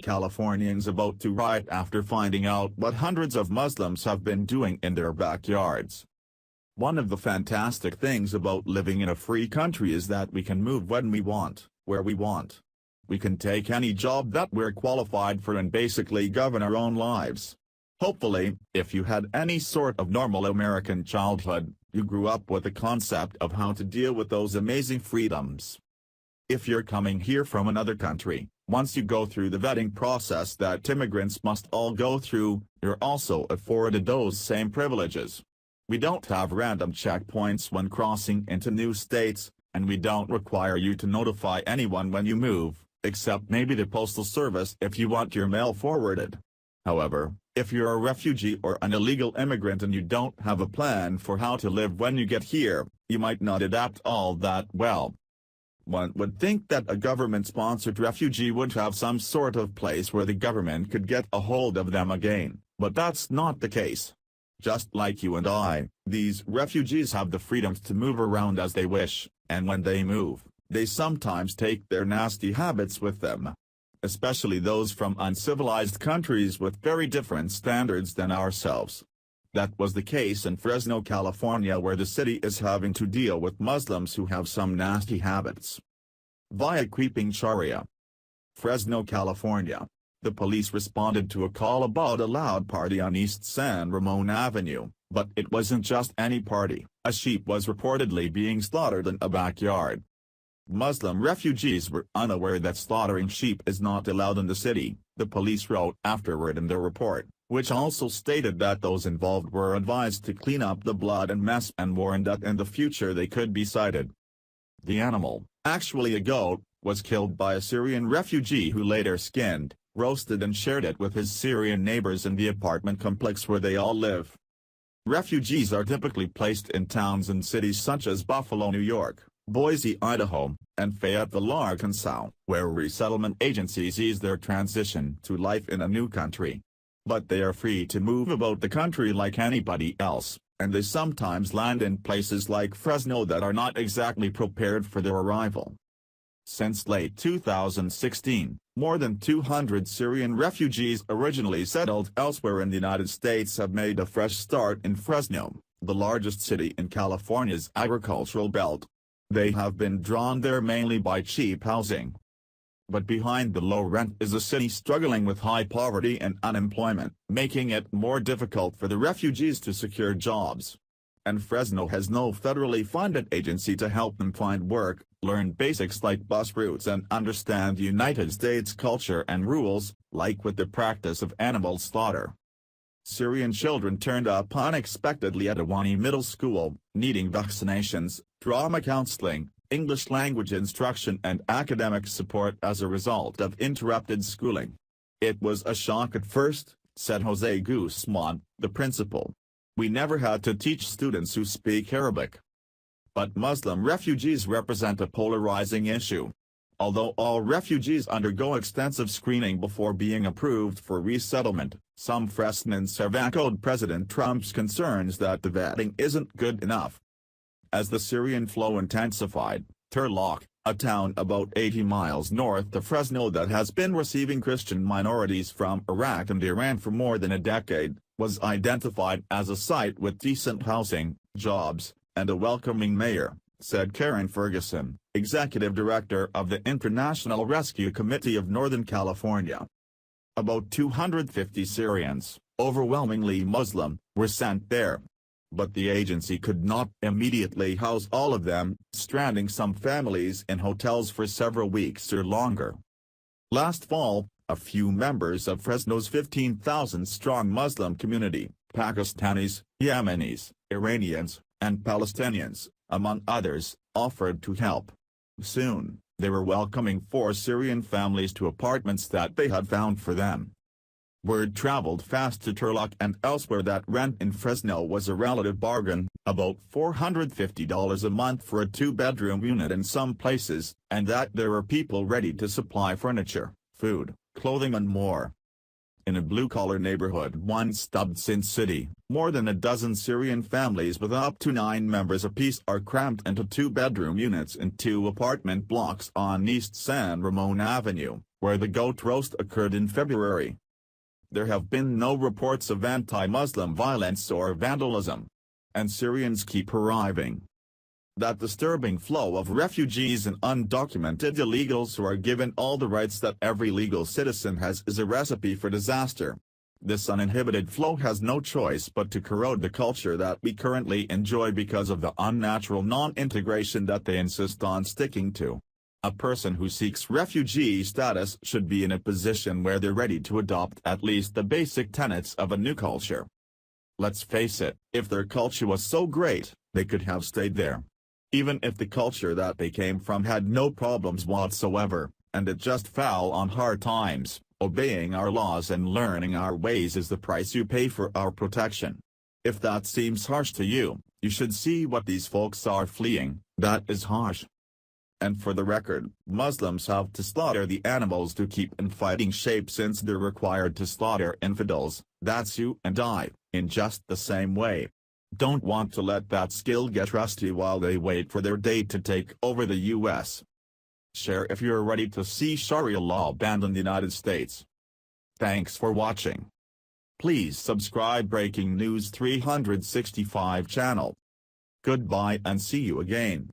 Californians about to riot after finding out what hundreds of Muslims have been doing in their backyards. One of the fantastic things about living in a free country is that we can move when we want, where we want. We can take any job that we're qualified for and basically govern our own lives. Hopefully, if you had any sort of normal American childhood, you grew up with the concept of how to deal with those amazing freedoms. If you're coming here from another country, once you go through the vetting process that immigrants must all go through, you're also afforded those same privileges. We don't have random checkpoints when crossing into new states, and we don't require you to notify anyone when you move, except maybe the postal service if you want your mail forwarded. However, if you're a refugee or an illegal immigrant and you don't have a plan for how to live when you get here, you might not adapt all that well. One would think that a government-sponsored refugee would have some sort of place where the government could get a hold of them again, but that's not the case. Just like you and I, these refugees have the freedom to move around as they wish, and when they move, they sometimes take their nasty habits with them. Especially those from uncivilized countries with very different standards than ourselves. That was the case in Fresno, California, where the city is having to deal with Muslims who have some nasty habits. Via creeping Sharia. Fresno, California. The police responded to a call about a loud party on East San Ramon Avenue, but it wasn't just any party. A sheep was reportedly being slaughtered in a backyard. Muslim refugees were unaware that slaughtering sheep is not allowed in the city, the police wrote afterward in their report, which also stated that those involved were advised to clean up the blood and mess and warned that in the future they could be cited. The animal, actually a goat, was killed by a Syrian refugee who later skinned, roasted and shared it with his Syrian neighbors in the apartment complex where they all live. Refugees are typically placed in towns and cities such as Buffalo, New York, Boise, Idaho, and Fayetteville, Arkansas, where resettlement agencies ease their transition to life in a new country. But they are free to move about the country like anybody else, and they sometimes land in places like Fresno that are not exactly prepared for their arrival. Since late 2016, more than 200 Syrian refugees originally settled elsewhere in the United States have made a fresh start in Fresno, the largest city in California's agricultural belt. They have been drawn there mainly by cheap housing. But behind the low rent is a city struggling with high poverty and unemployment, making it more difficult for the refugees to secure jobs. And Fresno has no federally funded agency to help them find work, learn basics like bus routes and understand United States culture and rules, like with the practice of animal slaughter. Syrian children turned up unexpectedly at Awani Middle School, needing vaccinations, trauma counseling, English language instruction and academic support as a result of interrupted schooling. It was a shock at first, said Jose Guzman, the principal. We never had to teach students who speak Arabic. But Muslim refugees represent a polarizing issue. Although all refugees undergo extensive screening before being approved for resettlement, some Fresnans have echoed President Trump's concerns that the vetting isn't good enough. As the Syrian flow intensified, Turlock, a town about 80 miles north of Fresno that has been receiving Christian minorities from Iraq and Iran for more than a decade, was identified as a site with decent housing, jobs, and a welcoming mayor, said Karen Ferguson, executive director of the International Rescue Committee of Northern California. About 250 Syrians, overwhelmingly Muslim, were sent there. But the agency could not immediately house all of them, stranding some families in hotels for several weeks or longer. Last fall, a few members of Fresno's 15,000-strong Muslim community, Pakistanis, Yemenis, Iranians, and Palestinians, among others, offered to help. Soon, they were welcoming 4 Syrian families to apartments that they had found for them. Word traveled fast to Turlock and elsewhere that rent in Fresno was a relative bargain, about $450 a month for a 2-bedroom unit in some places, and that there were people ready to supply furniture, food, clothing and more. In a blue-collar neighborhood once dubbed Sin City, more than a dozen Syrian families with up to 9 members apiece are cramped into 2-bedroom units in 2 apartment blocks on East San Ramon Avenue, where the goat roast occurred in February. There have been no reports of anti-Muslim violence or vandalism. And Syrians keep arriving. That disturbing flow of refugees and undocumented illegals who are given all the rights that every legal citizen has is a recipe for disaster. This uninhibited flow has no choice but to corrode the culture that we currently enjoy because of the unnatural non-integration that they insist on sticking to. A person who seeks refugee status should be in a position where they're ready to adopt at least the basic tenets of a new culture. Let's face it, if their culture was so great, they could have stayed there. Even if the culture that they came from had no problems whatsoever, and it just fell on hard times, obeying our laws and learning our ways is the price you pay for our protection. If that seems harsh to you, you should see what these folks are fleeing. That is harsh. And for the record, Muslims have to slaughter the animals to keep in fighting shape since they're required to slaughter infidels, that's you and I, in just the same way. Don't want to let that skill get rusty while they wait for their day to take over the U.S. Share if you're ready to see Sharia law banned in the United States. Thanks for watching. Please subscribe Breaking News 365 channel. Goodbye and see you again.